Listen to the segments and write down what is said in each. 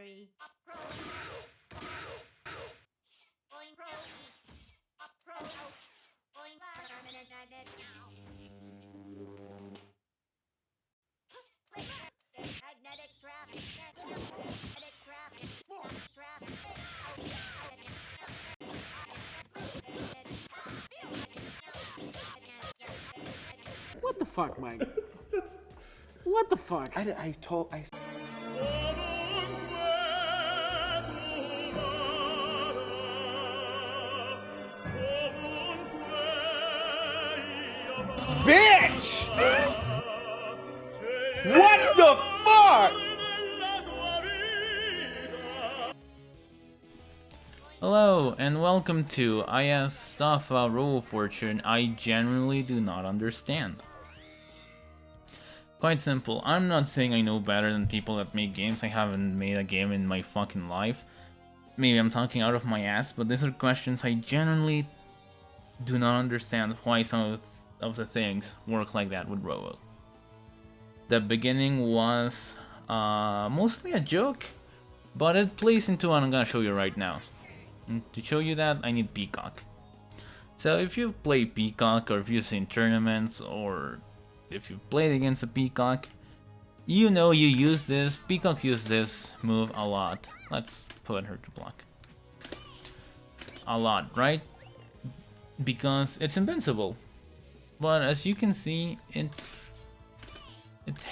What the fuck, Mike? What the fuck? Bitch! What the fuck? Hello and welcome to I ask stuff about Robo Fortune I genuinely do not understand. Quite simple, I'm not saying I know better than people that make games. I haven't made a game in my fucking life. Maybe I'm talking out of my ass, but these are questions I genuinely do not understand why some of the things work like that with Robo. The beginning was mostly a joke, but it plays into what I'm gonna show you right now. And to show you that, I need Peacock. So if you've played Peacock, or if you've seen tournaments, or if you've played against a Peacock, you know you use this. Peacock used this move a lot. Let's put her to block. A lot, right? Because it's invincible. But as you can see, it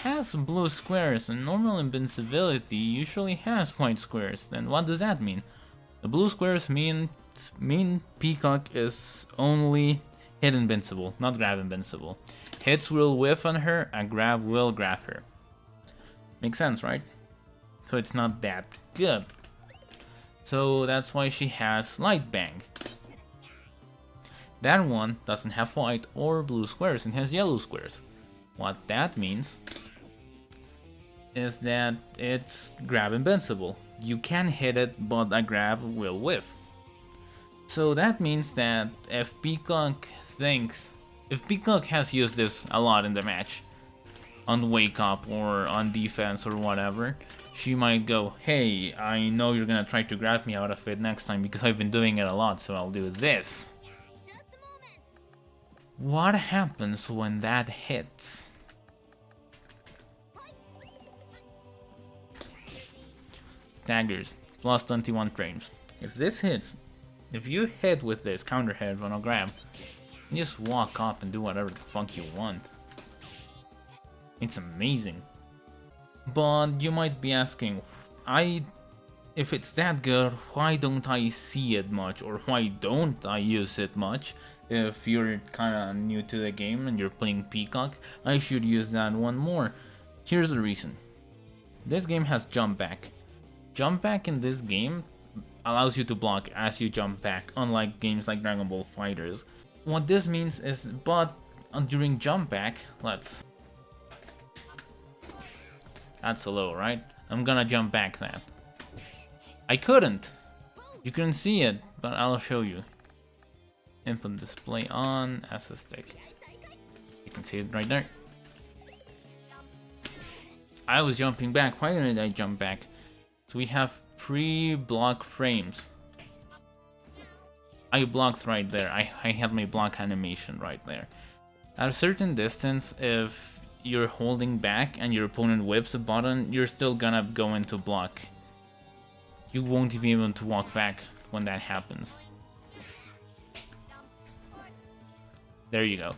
has blue squares, and normal invincibility usually has white squares. Then what does that mean? The blue squares mean Peacock is only hit invincible, not grab invincible. Hits will whiff on her, and grab will grab her. Makes sense, right? So it's not that good. So that's why she has Light Bang. That one doesn't have white or blue squares, and has yellow squares. What that means is that it's grab invincible. You can hit it, but a grab will whiff. So that means that if Peacock has used this a lot in the match, on wake up or on defense or whatever, she might go, hey, I know you're gonna try to grab me out of it next time because I've been doing it a lot, so I'll do this. What happens when that hits? Staggers, plus 21 frames. If this hits, if you hit with this counter hit on a grab, you just walk up and do whatever the fuck you want. It's amazing. But you might be asking, if it's that good, why don't I see it much, or why don't I use it much? If you're kinda new to the game and you're playing Peacock, I should use that one more. Here's the reason. This game has jump back. Jump back in this game allows you to block as you jump back, unlike games like Dragon Ball FighterZ. What this means is, during jump back, that's slow, right? I'm gonna jump back that. I couldn't. You couldn't see it, but I'll show you. Input display on as a stick. You can see it right there. I was jumping back. Why didn't I jump back? So we have pre-block frames. I blocked right there. I had my block animation right there. At a certain distance, if you're holding back and your opponent whips a button, you're still gonna go into block. You won't even be able to walk back when that happens. There you go.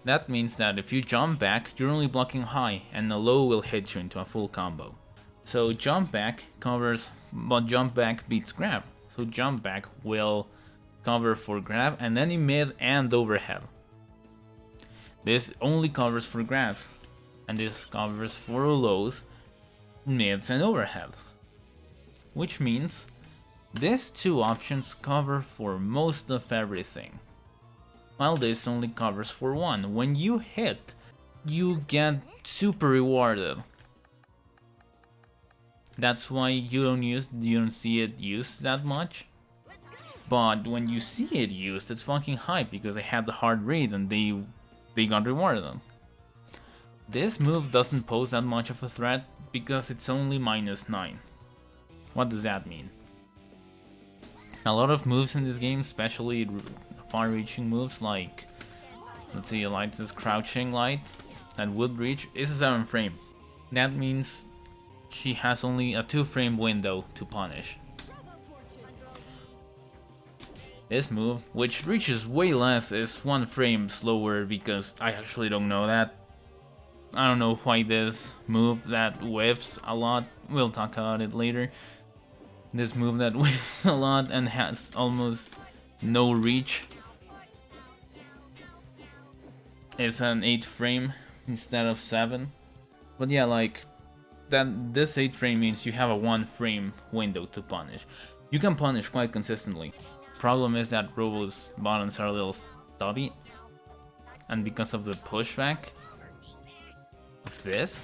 That means that if you jump back, you're only blocking high, and the low will hit you into a full combo. So jump back covers, but jump back beats grab. So jump back will cover for grab and any mid and overhead. This only covers for grabs, and this covers for lows, mids and overhead. Which means these two options cover for most of everything, while this only covers for one. When you hit, you get super rewarded. That's why you don't see it used that much. But when you see it used, it's fucking hype because they had the hard read and they got rewarded. This move doesn't pose that much of a threat because it's only -9. What does that mean? A lot of moves in this game, especially far-reaching moves like, let's see, like this crouching light that would reach, is a 7 frame. That means she has only a 2-frame window to punish. This move, which reaches way less, is 1 frame slower because I actually don't know that. I don't know why this move that whiffs a lot, we'll talk about it later. This move that whiffs a lot and has almost no reach is an 8 frame instead of 7. But yeah, like, this 8 frame means you have a 1 frame window to punish. You can punish quite consistently. Problem is that Robo's buttons are a little stubby, and because of the pushback of this,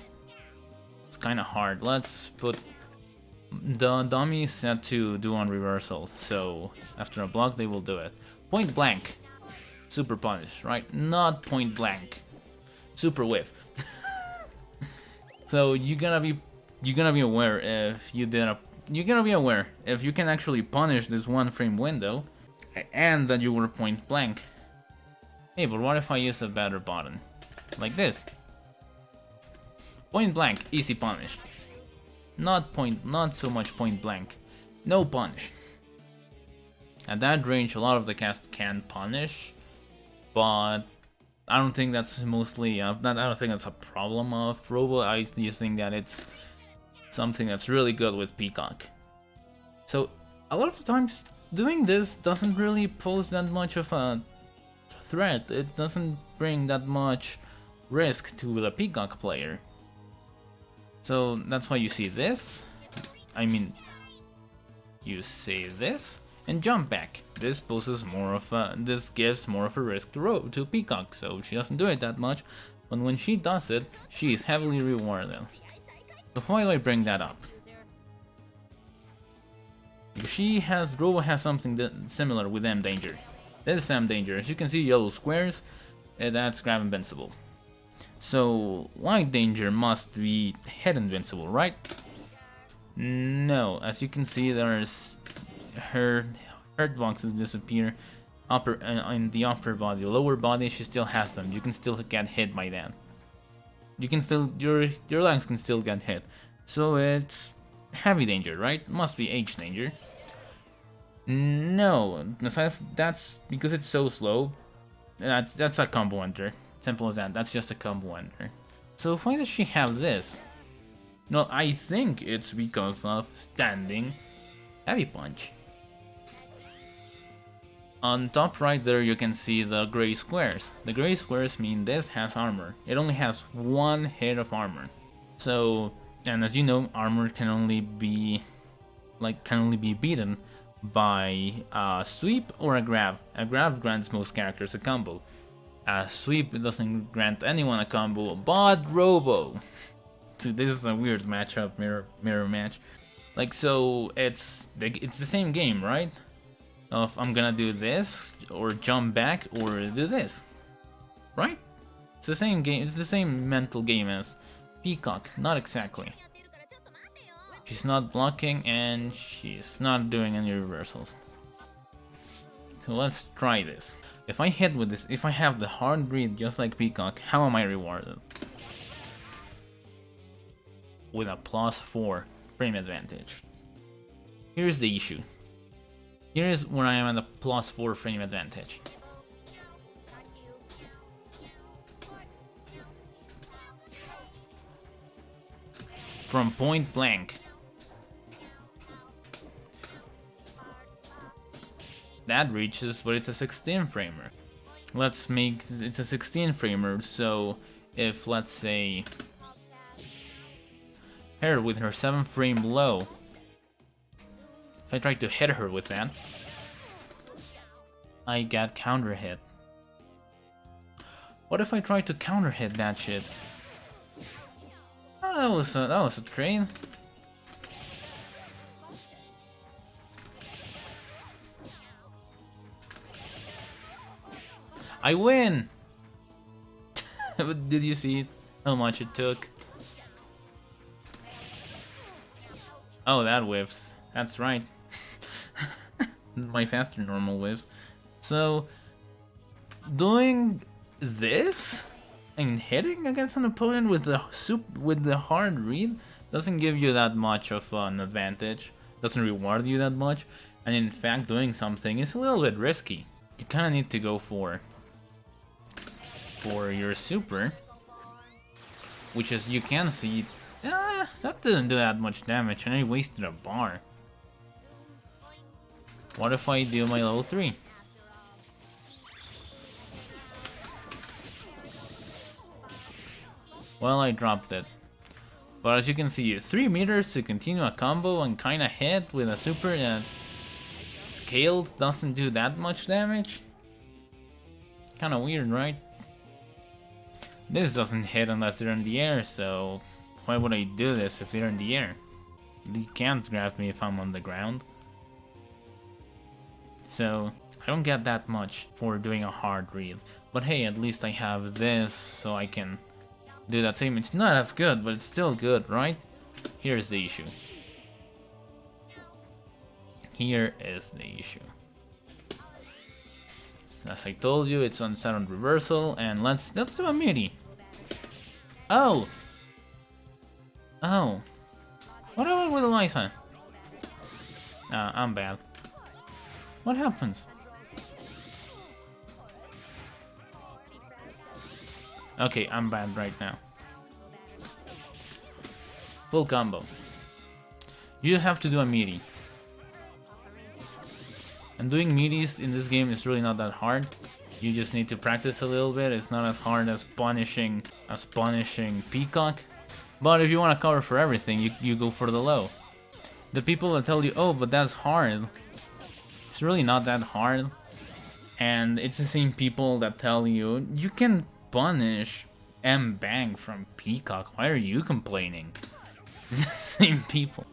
it's kind of hard. Let's put the dummy set to do on reversal, so after a block they will do it. Point blank, super punish, right? Not point blank, super whiff. So you're gonna be aware if you did a. You're gonna be aware if you can actually punish this 1 frame window and that you were point blank. Hey, but what if I use a better button? Like this. Point blank, easy punish. Not so much point blank. No punish. At that range, a lot of the cast can punish, but I don't think that's mostly. I don't think that's a problem of Robo. I just think that it's something that's really good with Peacock. So a lot of the times doing this doesn't really pose that much of a threat. It doesn't bring that much risk to the Peacock player. So that's why you see this. I mean, you see this and jump back. This poses more of a. This gives more of a risk to Peacock, so she doesn't do it that much. But when she does it, she is heavily rewarded. So why do I bring that up? Robo has something similar with M Danger. This is M Danger. As you can see, yellow squares, that's grab invincible. So Light Danger must be hit invincible, right? No, as you can see, there's her Hitboxes disappear in the upper body. Lower body, she still has them. You can still get hit by that. You can still your legs can still get hit. So it's heavy danger, right? Must be H danger. No, that's because it's so slow. That's a combo enter. Simple as that. That's just a combo enter. So why does she have this? No, I think it's because of standing heavy punch. On top right there you can see the gray squares. The gray squares mean this has armor. It only has 1 hit of armor. So, and as you know, armor can only be beaten by a sweep or a grab. A grab grants most characters a combo. A sweep doesn't grant anyone a combo, but Robo. So this is a weird matchup, mirror match. Like, so it's the same game, right? Of I'm gonna do this or jump back or do this, right? It's the same game. It's the same mental game as Peacock. Not exactly. She's not blocking and she's not doing any reversals. So let's try this. If I hit with this, if I have the hard breathe just like Peacock, how am I rewarded? With a +4 frame advantage. Here's the issue. Here is where I am at a +4 frame advantage. From point blank. That reaches, but it's a 16 framer. Let's make it's a 16 framer, so if let's say her with her 7 frame low, if I try to hit her with that, I get counter hit. What if I try to counter hit that shit? Oh, that was a train. I win! Did you see how much it took? Oh, that whiffs. That's right. My faster normal waves. So, doing this and hitting against an opponent with the hard read doesn't give you that much of an advantage. Doesn't reward you that much, and in fact, doing something is a little bit risky. You kind of need to go for your super, which as you can see, that didn't do that much damage, and I wasted a bar. What if I do my level 3? Well, I dropped it. But as you can see, 3 meters to continue a combo and kinda hit with a super that scaled doesn't do that much damage. Kinda weird, right? This doesn't hit unless they're in the air, so why would I do this if they're in the air? You can't grab me if I'm on the ground. So, I don't get that much for doing a hard read. But hey, at least I have this, so I can do that same. It's not as good, but it's still good, right? Here's the issue. Here is the issue. So as I told you, it's set on reversal, and let's do a midi. Oh! Oh. What happened with Eliza? I'm bad. What happens? Okay, I'm bad right now. Full combo. You have to do a meaty. And doing meaties in this game is really not that hard. You just need to practice a little bit. It's not as hard as punishing Peacock. But if you want to cover for everything, you go for the low. The people that tell you, oh, but that's hard. It's really not that hard. And it's the same people that tell you, you can punish M-Bang from Peacock. Why are you complaining? It's the same people.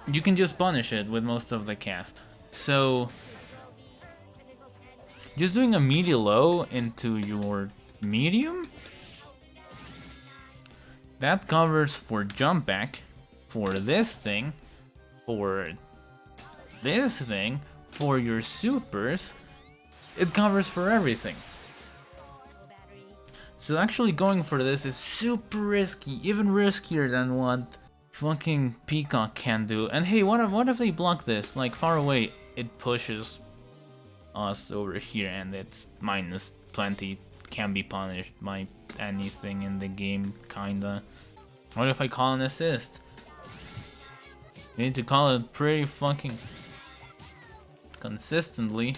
You can just punish it with most of the cast. So, just doing a media low into your medium, that covers for jump back, for this thing, for this thing, for your supers. It covers for everything. So actually going for this is super risky, even riskier than what fucking Peacock can do. And hey, what if they block this? Like far away, it pushes us over here and it's minus 20, can be punished by anything in the game, kinda. What if I call an assist? You need to call it pretty fucking consistently.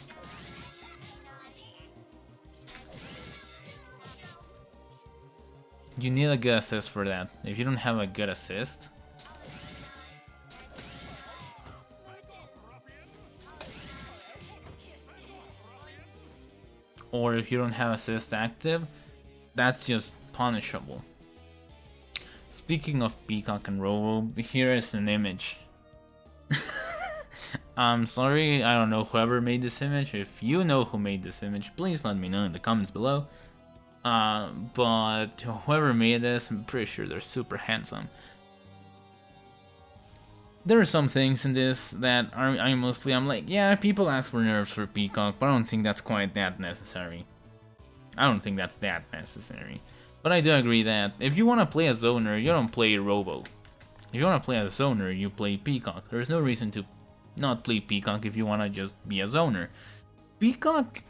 You need a good assist for that. If you don't have a good assist, or if you don't have assist active, that's just punishable. Speaking of Peacock and Robo, here is an image. I'm sorry, I don't know whoever made this image. If you know who made this image, please let me know in the comments below. But whoever made this, I'm pretty sure they're super handsome. There are some things in this that I'm like, yeah, people ask for nerfs for Peacock, but I don't think that's quite that necessary. I don't think that's that necessary. But I do agree that if you want to play a zoner, you don't play Robo. If you want to play a zoner, you play Peacock. There's no reason to not play Peacock if you want to just be a zoner. Peacock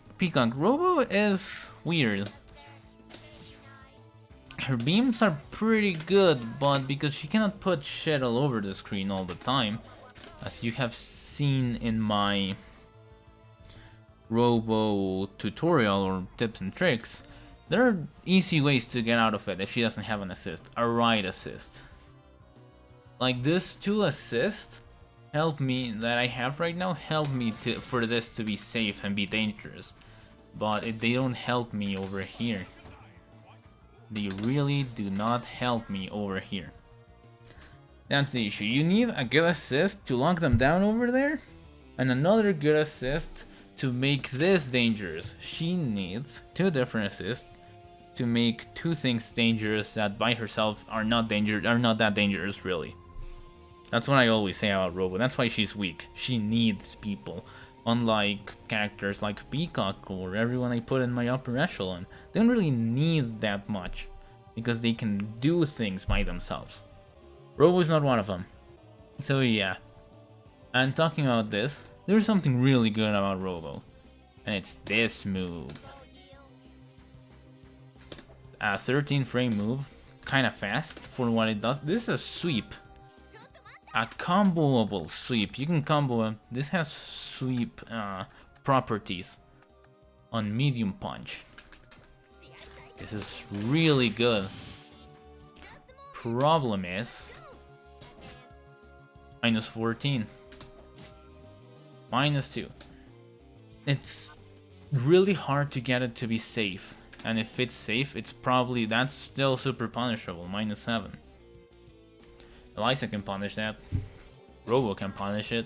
Robo is weird. Her beams are pretty good, but because she cannot put shit all over the screen all the time, as you have seen in my Robo tutorial or tips and tricks, there are easy ways to get out of it if she doesn't have an assist, a right assist. Like this 2 assist help me that I have right now, help me for this to be safe and be dangerous, but they don't help me over here. They really do not help me over here. That's the issue. You need a good assist to lock them down over there, and another good assist to make this dangerous. She needs 2 different assists to make 2 things dangerous that by herself are not that dangerous really. That's what I always say about Robo. That's why she's weak. She needs people. Unlike characters like Peacock or everyone I put in my upper echelon. They don't really need that much. Because they can do things by themselves. Robo is not one of them. So yeah. And talking about this, there's something really good about Robo. And it's this move. A 13 frame move. Kinda fast for what it does. This is a sweep. A comboable sweep. You can combo him. This has sweep properties on medium punch. This is really good. Problem is minus 14. Minus 2. It's really hard to get it to be safe. And if it's safe, it's probably, that's still super punishable. Minus 7. Elisa can punish that. Robo can punish it.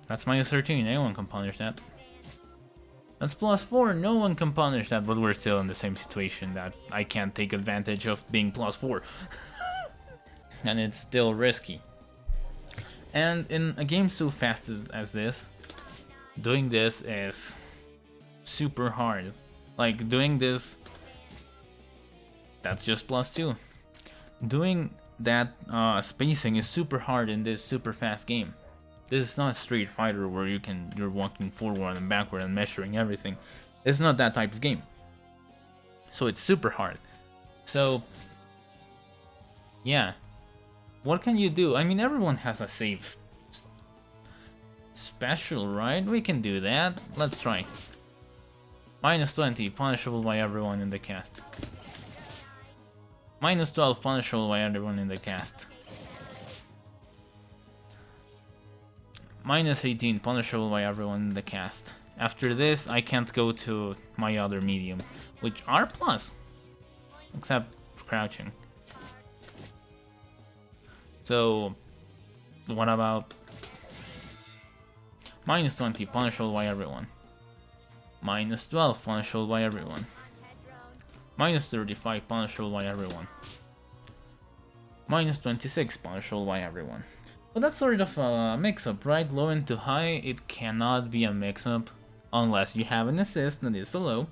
That's minus 13. Anyone can punish that. That's plus 4. No one can punish that, but we're still in the same situation that I can't take advantage of being plus 4. And it's still risky. And in a game so fast as this, doing this is super hard. Like, doing this, that's just plus 2. Doing that spacing is super hard in this super fast game. This is not a Street Fighter where you're walking forward and backward and measuring everything. It's not that type of game. So it's super hard. So yeah. What can you do? I mean, everyone has a save special, right? We can do that. Let's try. Minus 20, punishable by everyone in the cast. Minus 12, punishable by everyone in the cast. Minus 18, punishable by everyone in the cast. After this, I can't go to my other medium, which are plus. Except crouching. So, what about minus 20, punishable by everyone. Minus 12, punishable by everyone. Minus 35, punishable by everyone. Minus 26, punishable by everyone. But that's sort of a mix-up, right? Low into high, it cannot be a mix-up unless you have an assist that is a low.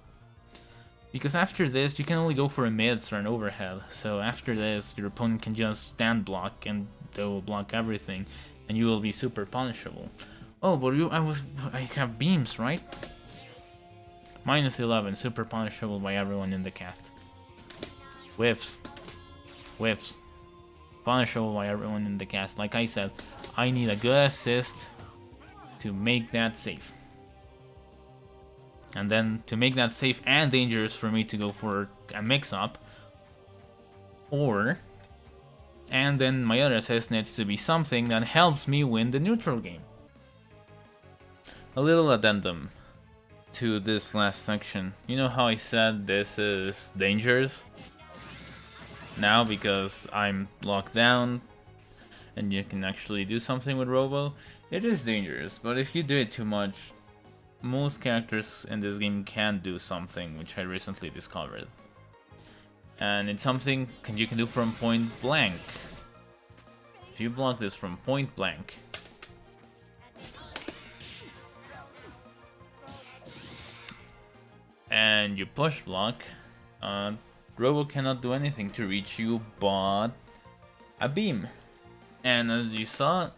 Because after this, you can only go for a mids or an overhead. So after this, your opponent can just stand block and they will block everything. And you will be super punishable. Oh, but I have beams, right? Minus 11, super punishable by everyone in the cast. Whiffs. Whiffs. Punishable by everyone in the cast. Like I said, I need a good assist to make that safe. And then to make that safe and dangerous for me to go for a mix-up. And then my other assist needs to be something that helps me win the neutral game. A little addendum to this last section. You know how I said this is dangerous? Now, because I'm locked down and you can actually do something with Robo, it is dangerous, but if you do it too much, most characters in this game can do something, which I recently discovered. And it's something you can do from point blank. If you block this from point blank, and you push block, Robo cannot do anything to reach you but a beam. And as you saw,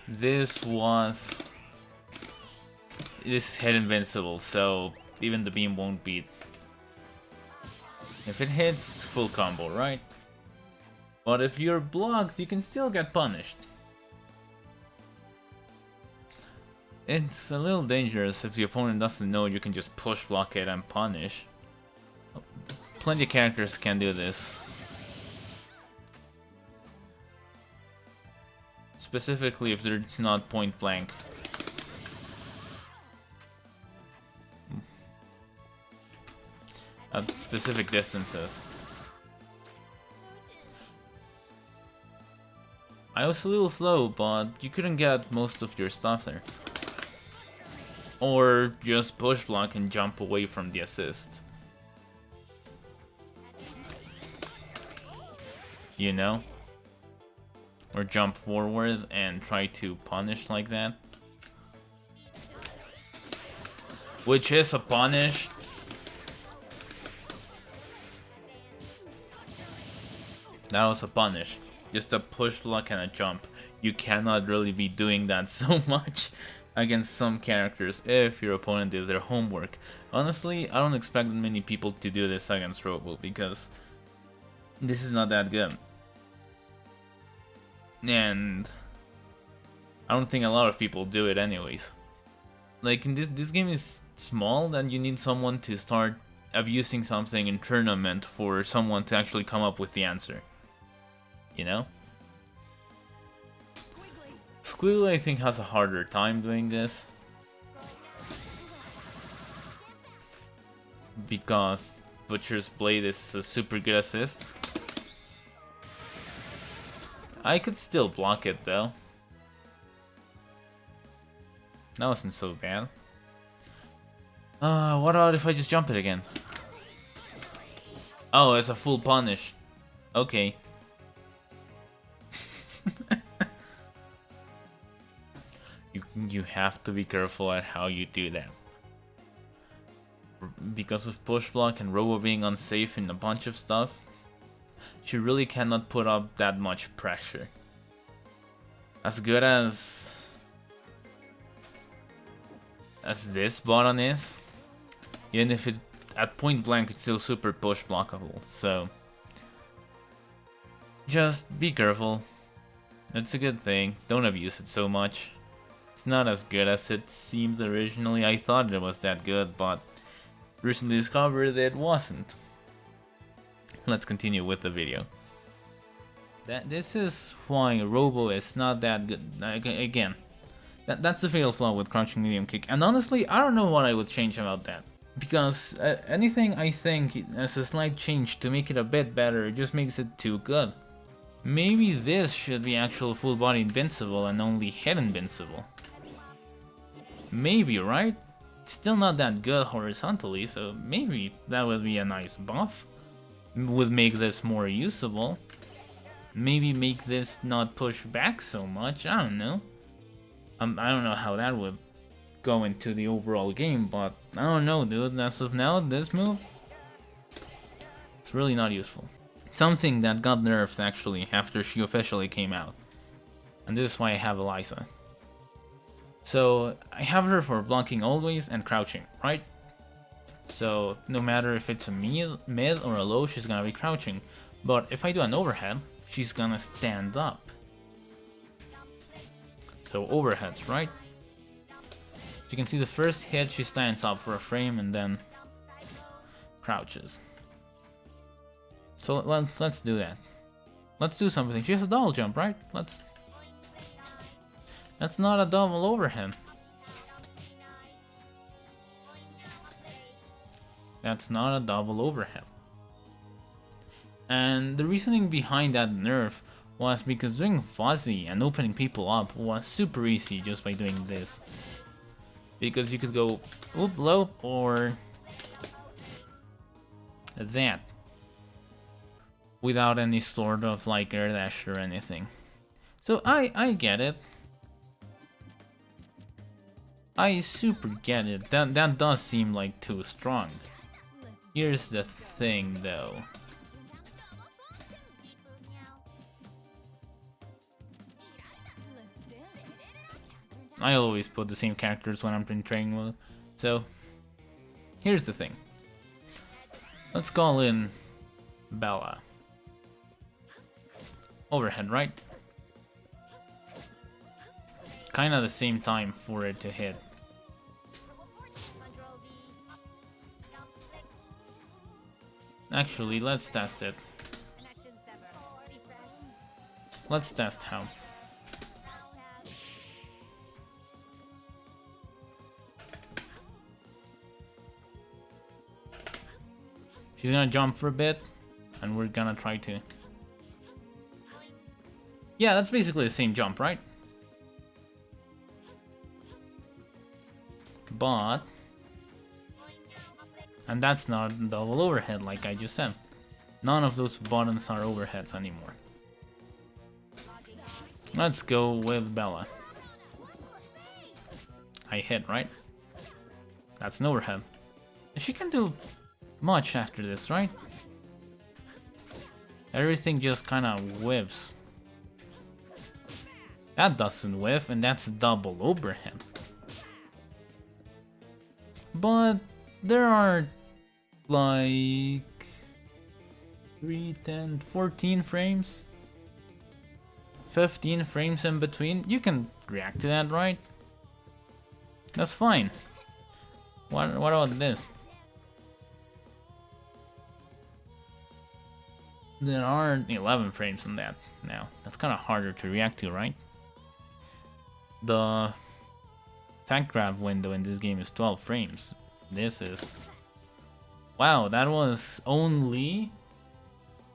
this hit invincible, so even the beam won't beat. If it hits, full combo, right? But if you're blocked, you can still get punished. It's a little dangerous if the opponent doesn't know you can just push block it and punish. Plenty of characters can do this. Specifically if it's not point blank. At specific distances. I was a little slow, but you couldn't get most of your stuff there. Or just push block and jump away from the assist. you know? Or jump forward and try to punish like that. Which is a punish. That was a punish. Just a push block and a jump. You cannot really be doing that so much against some characters if your opponent did their homework. Honestly, I don't expect many people to do this against Robo because this is not that good. And I don't think a lot of people do it anyways. Like, in this game is small, then you need someone to start abusing something in tournament for someone to actually come up with the answer. You know? Squiggly, I think, has a harder time doing this. Because Butcher's Blade is a super good assist. I could still block it though. That wasn't so bad. What about if I just jump it again? Oh, it's a full punish. Okay. You have to be careful at how you do that. Because of push block and Robo being unsafe in a bunch of stuff, she really cannot put up that much pressure. As good as this button is, even if it at point blank it's still super push blockable, so just be careful. It's a good thing, don't abuse it so much. It's not as good as it seemed originally. I thought it was that good, but recently discovered it wasn't. Let's continue with the video. This is why Robo is not that good. Again, that's the fatal flaw with crouching medium kick. And honestly, I don't know what I would change about that. Because anything I think as a slight change to make it a bit better just makes it too good. Maybe this should be actual full body invincible and only head invincible. Maybe, right? Still not that good horizontally, so maybe that would be a nice buff. Would make this more usable. Maybe make this not push back so much, I don't know. I don't know how that would go into the overall game, but I don't know, dude. As of now, this move, it's really not useful. Something that got nerfed actually after she officially came out. And this is why I have Eliza. So I have her for blocking always and crouching, right? So no matter if it's a mid or a low, she's gonna be crouching. But if I do an overhead, she's gonna stand up. So overheads, right? So you can see the first hit, she stands up for a frame and then crouches. So let's do that. Let's do something. She has a double jump, right? That's not a double overhead. That's not a double overhead. And the reasoning behind that nerf was because doing fuzzy and opening people up was super easy just by doing this. Because you could go oop low or that without any sort of like air dash or anything. So I get it. I super get it. That does seem like too strong. Here's the thing though. I always put the same characters when I'm in training mode. So here's the thing. Let's call in Bella. Overhead, right? Kinda the same time for it to hit. Actually, let's test it. Let's test how. She's gonna jump for a bit, and we're gonna try to... Yeah, that's basically the same jump, right? But... And that's not double overhead like I just said. None of those buttons are overheads anymore. Let's go with Bella. I hit, right? That's an overhead. She can do much after this, right? Everything just kind of whiffs. That doesn't whiff, and that's a double overhead. But there are like 3, 10, 14 frames, 15 frames in between. You can react to that, right? That's fine. What about this? There are 11 frames in that now. That's kind of harder to react to, right? The tank grab window in this game is 12 frames. This is... Wow, that was only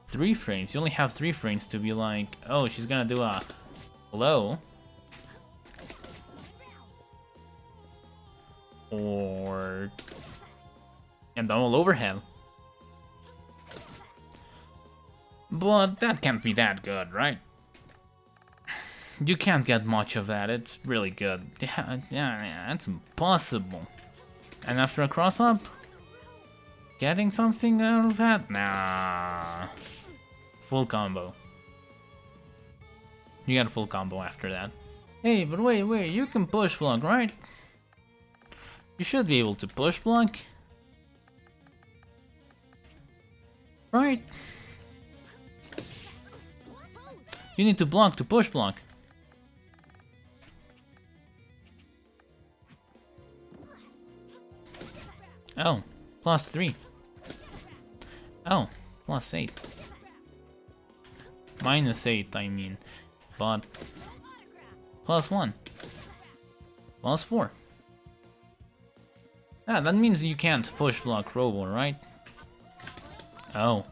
3 frames. You only have 3 frames to be like, oh, she's gonna do a low. Or... and double overhead. But that can't be that good, right? You can't get much of that, it's really good. Yeah, it's impossible. And after a cross-up? Getting something out of that? Nah. Full combo. You get a full combo after that. Hey, but wait, you can push block, right? You should be able to push block. Right? You need to block to push block. Oh, +3. Oh, +8. -8, I mean. But +1. +4. Ah, that means you can't push block Robo, right? Oh.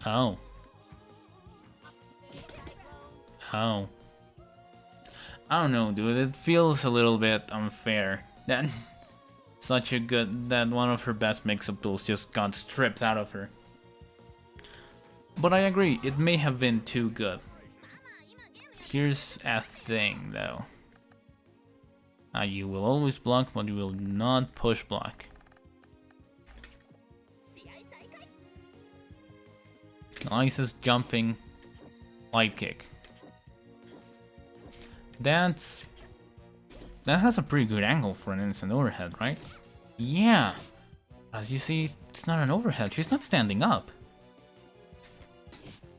Oh. Oh. I don't know, dude. It feels a little bit unfair that that one of her best mix-up tools just got stripped out of her. But I agree, it may have been too good. Here's a thing, though. You will always block, but you will not push block. Nicest jumping light kick. That has a pretty good angle for an instant overhead, right? Yeah. As you see, it's not an overhead. She's not standing up.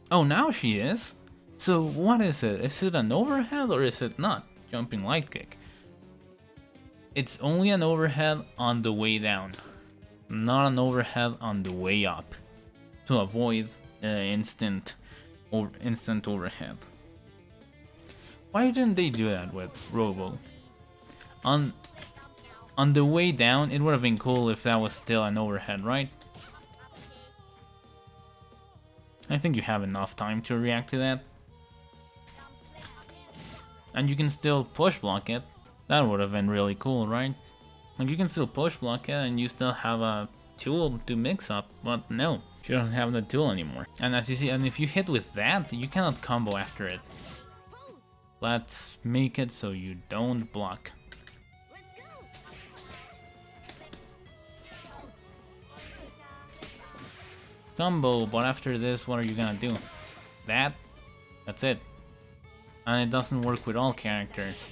Oh, now she is. So what is it? Is it an overhead or is it not? Jumping light kick. It's only an overhead on the way down, not an overhead on the way up, to avoid instant overhead. Why didn't they do that with Robo? On the way down, it would have been cool if that was still an overhead, right? I think you have enough time to react to that. And you can still push block it. That would have been really cool, right? Like, you can still push block it and you still have a tool to mix up, but no, you don't have the tool anymore. And as you see, and if you hit with that, you cannot combo after it. Let's make it so you don't block. Combo, but after this, what are you gonna do? That's it. And it doesn't work with all characters.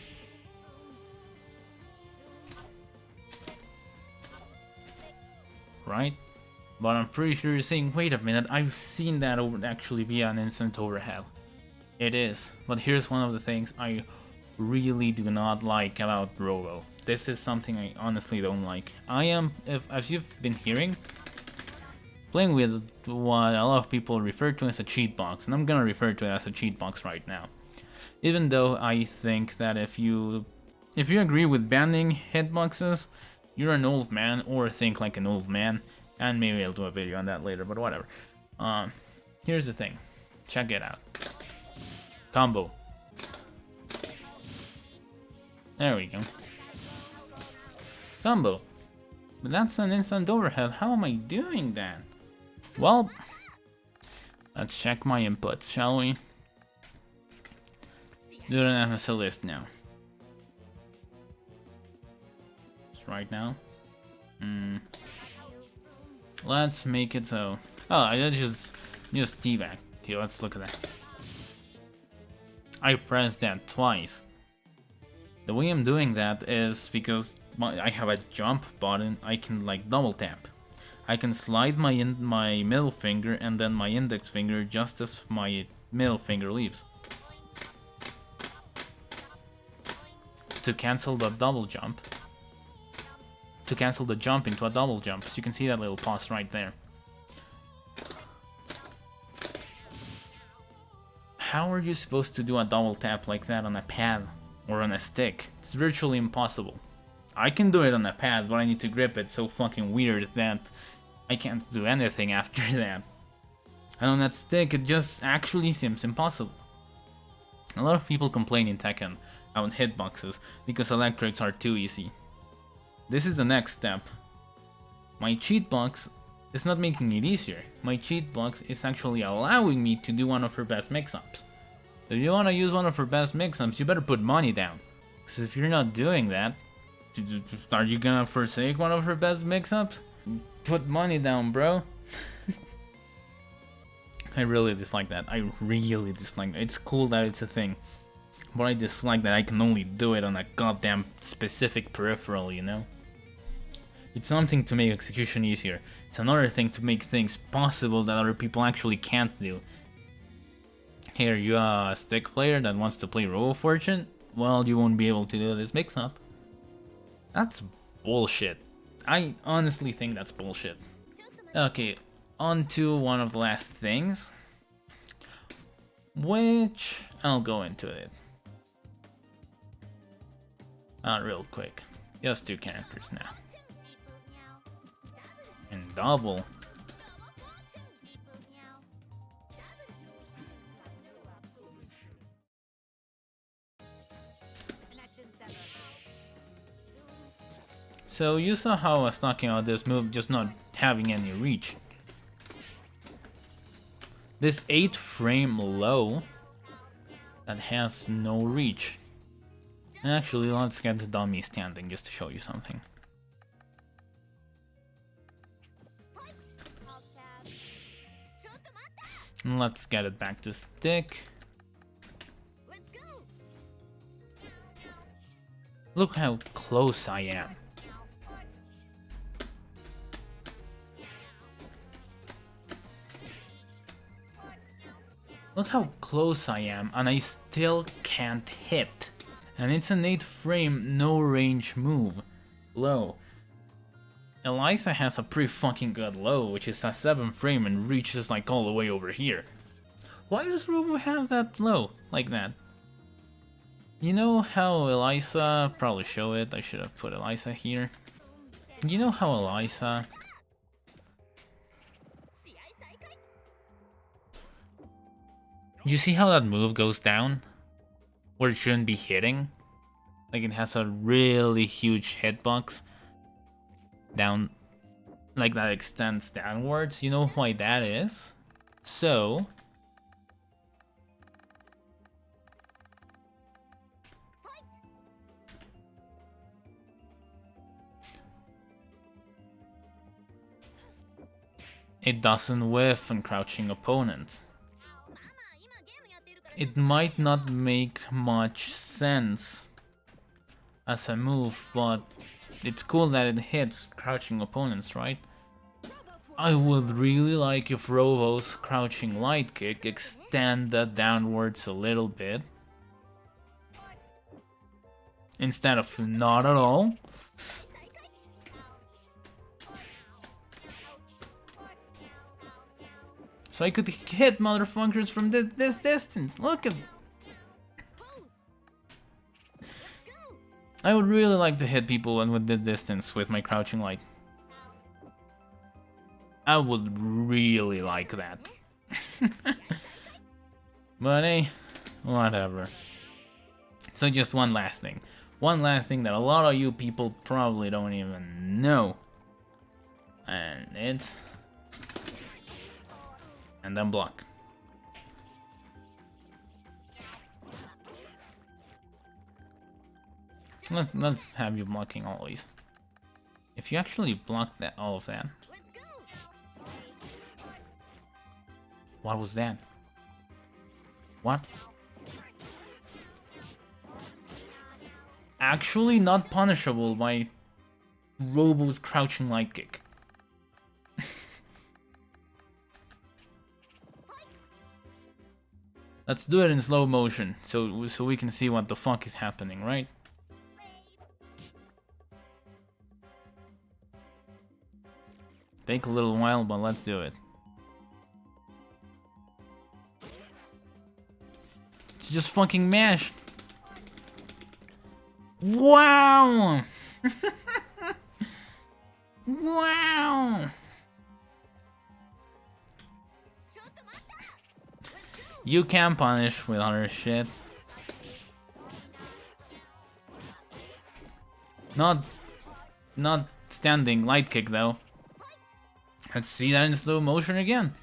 Right? But I'm pretty sure you're saying, wait a minute, I've seen that actually be an instant overhead. It is, but here's one of the things I really do not like about Robo. This is something I honestly don't like. As you've been hearing, playing with what a lot of people refer to as a cheat box, and I'm gonna refer to it as a cheat box right now. Even though I think that if you agree with banning hitboxes, you're an old man, or think like an old man, and maybe I'll do a video on that later, but whatever. Here's the thing. Check it out. Combo. There we go. Combo. But that's an instant overhead. How am I doing that? Well, Let's check my inputs, shall we? Let's do it as a list now. Just right now. Let's make it so. Oh, I just teabag. Okay, let's look at that. I pressed that twice. The way I'm doing that is because I have a jump button. I can like double tap. I can slide my middle finger and then my index finger just as my middle finger leaves. To cancel the double jump. To cancel the jump into a double jump. So you can see that little pause right there. How are you supposed to do a double tap like that on a pad or on a stick? It's virtually impossible. I can do it on a pad, but I need to grip it so fucking weird that I can't do anything after that. And on that stick, it just actually seems impossible. A lot of people complain in Tekken about hitboxes because electrics are too easy. This is the next step. My cheat box is not making it easier. My cheat box is actually allowing me to do one of her best mix-ups. If you want to use one of her best mix-ups, you better put money down. Because if you're not doing that, are you gonna forsake one of her best mix-ups? Put money down, bro. I really dislike that. I really dislike that. It's cool that it's a thing. But I dislike that I can only do it on a goddamn specific peripheral, you know? It's something to make execution easier. It's another thing to make things possible that other people actually can't do. Here, you a stick player that wants to play Robo Fortune? Well, you won't be able to do this mix-up. That's bullshit. I honestly think that's bullshit. Okay, on to one of the last things. Which, I'll go into it. Real quick. Just 2 characters now. And double. So you saw how I was talking about this move just not having any reach. This 8 frame low that has no reach. Actually, let's get the dummy standing just to show you something. And let's get it back to stick. Look how close I am. Look how close I am, and I still can't hit. And it's an 8 frame, no range move. Low. Eliza has a pretty fucking good low, which is a 7 frame and reaches like all the way over here. Why does Robo have that low like that? You know how Eliza, probably show it, I should have put Eliza here. You know how Eliza... You see how that move goes down? Where it shouldn't be hitting? Like it has a really huge hitbox. Down, like that extends downwards. You know why that is? So... it doesn't whiff on crouching opponents. It might not make much sense as a move, but it's cool that it hits crouching opponents, right? I would really like if Robo's crouching light kick extended downwards a little bit. Instead of not at all. So I could hit motherfuckers from this distance. Look at... I would really like to hit people with this distance with my crouching light. I would really like that. But hey, whatever. So just one last thing. One last thing that a lot of you people probably don't even know. And it's... and then block. Let's have you blocking always. If you actually block that, all of that. What was that? What? Actually not punishable by Robo's crouching light kick. Let's do it in slow motion, so we can see what the fuck is happening, right? Take a little while, but let's do it. It's just fucking mash. Wow! Wow! You can punish with other shit. Not standing light kick though. Let's see that in slow motion again.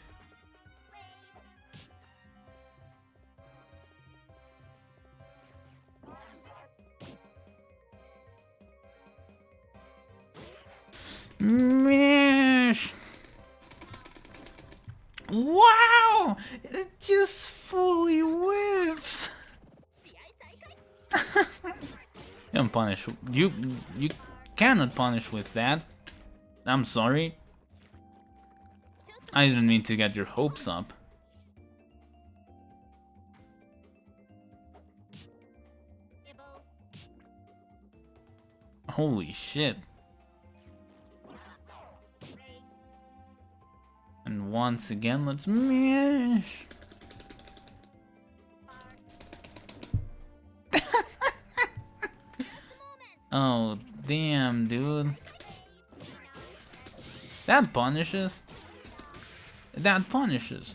Mish! Wow! It just fully whips. You don't punish. You cannot punish with that. I'm sorry. I didn't mean to get your hopes up. Holy shit. And once again, let's mash. Oh, damn, dude. That punishes. That punishes.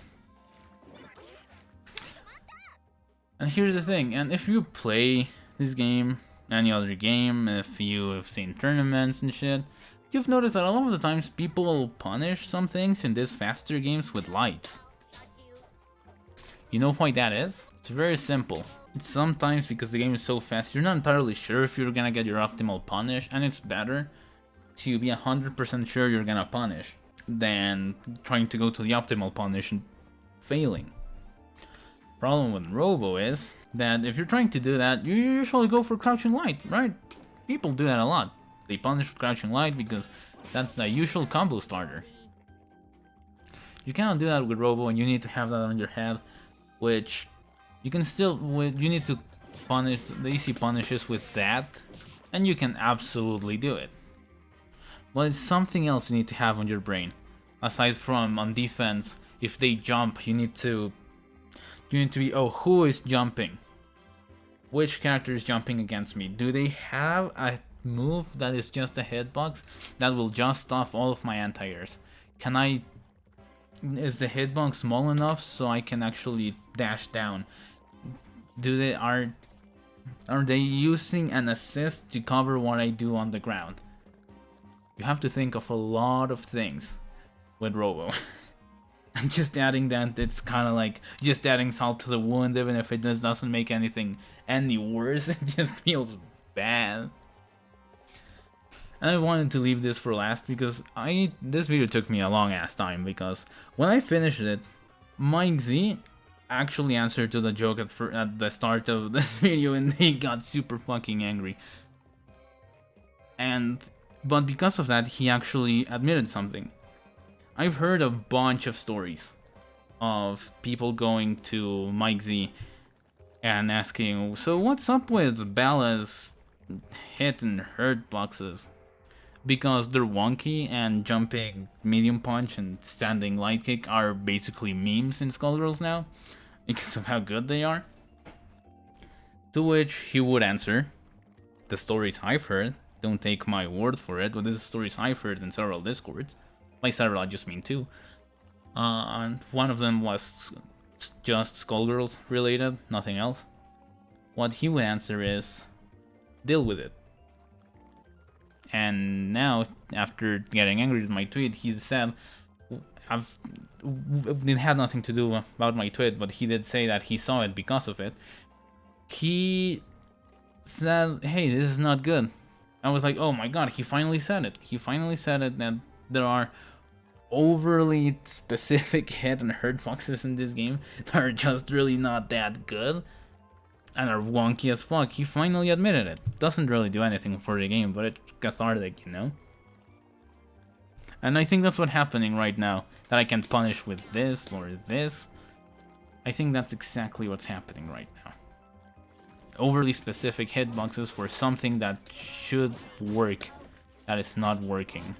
And here's the thing, and if you play this game, any other game, if you have seen tournaments and shit, you've noticed that a lot of the times people will punish some things in these faster games with lights. You know why that is? It's very simple. It's sometimes because the game is so fast, you're not entirely sure if you're gonna get your optimal punish, and it's better to be 100% sure you're gonna punish than trying to go to the optimal punish and failing. Problem with Robo is that if you're trying to do that, you usually go for crouching light, right? People do that a lot. They punish with crouching light because that's the usual combo starter. You cannot do that with Robo, and you need to have that on your head, which you can still, you need to punish the easy punishes with that, and you can absolutely do it. But it's something else you need to have on your brain. Aside from on defense, if they jump, you need to be, oh, who is jumping? Which character is jumping against me? Do they have a move that is just a hitbox that will just stop all of my anti-airs? Is the hitbox small enough so I can actually dash down? Are they using an assist to cover what I do on the ground? You have to think of a lot of things with Robo. And just adding that, it's kind of like just adding salt to the wound, even if it doesn't make anything any worse. It just feels bad. And I wanted to leave this for last because this video took me a long ass time, because when I finished it, Mike Z actually answered to the joke at the start of this video, and he got super fucking angry. But because of that, he actually admitted something. I've heard a bunch of stories of people going to Mike Z and asking, so what's up with Bella's hit and hurt boxes? Because they're wonky, and jumping medium punch and standing light kick are basically memes in Skullgirls now, because of how good they are. To which he would answer, the stories I've heard, don't take my word for it, but these are stories I've heard in several discords. By several, I just mean two. And one of them was just Skullgirls related, nothing else. What he would answer is, deal with it. And now, after getting angry with my tweet, he said, it had nothing to do about my tweet, but he did say that he saw it because of it. He said, hey, this is not good. I was like, oh my god, he finally said it. He finally said it that there are overly specific hit and hurt boxes in this game that are just really not that good and are wonky as fuck. He finally admitted it. Doesn't really do anything for the game, but it's cathartic, you know? And I think that's what's happening right now. That I can punish with this or this. I think that's exactly what's happening right now. Overly specific hitboxes for something that should work, that is not working.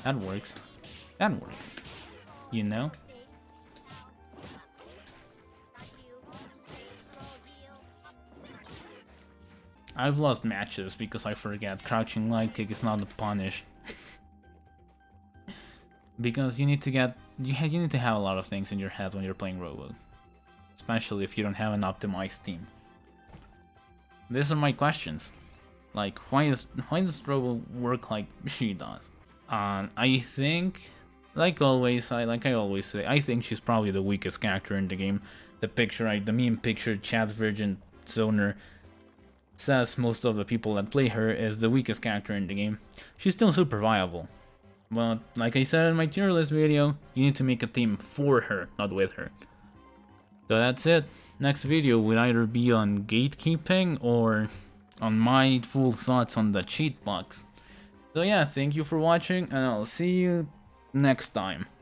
That works. That works. You know? I've lost matches because I forget crouching light kick is not a punish. Because you need to get you need to have a lot of things in your head when you're playing Robo, especially if you don't have an optimized team. These are my questions. Like, why does Robo work like she does? I think, like I always say, I think she's probably the weakest character in the game. The meme picture chat virgin zoner says most of the people that play her is the weakest character in the game. She's still super viable. But like I said in my tier list video, you need to make a team for her, not with her. So that's it. Next video will either be on gatekeeping or on my full thoughts on the cheat box. So yeah, thank you for watching and I'll see you next time.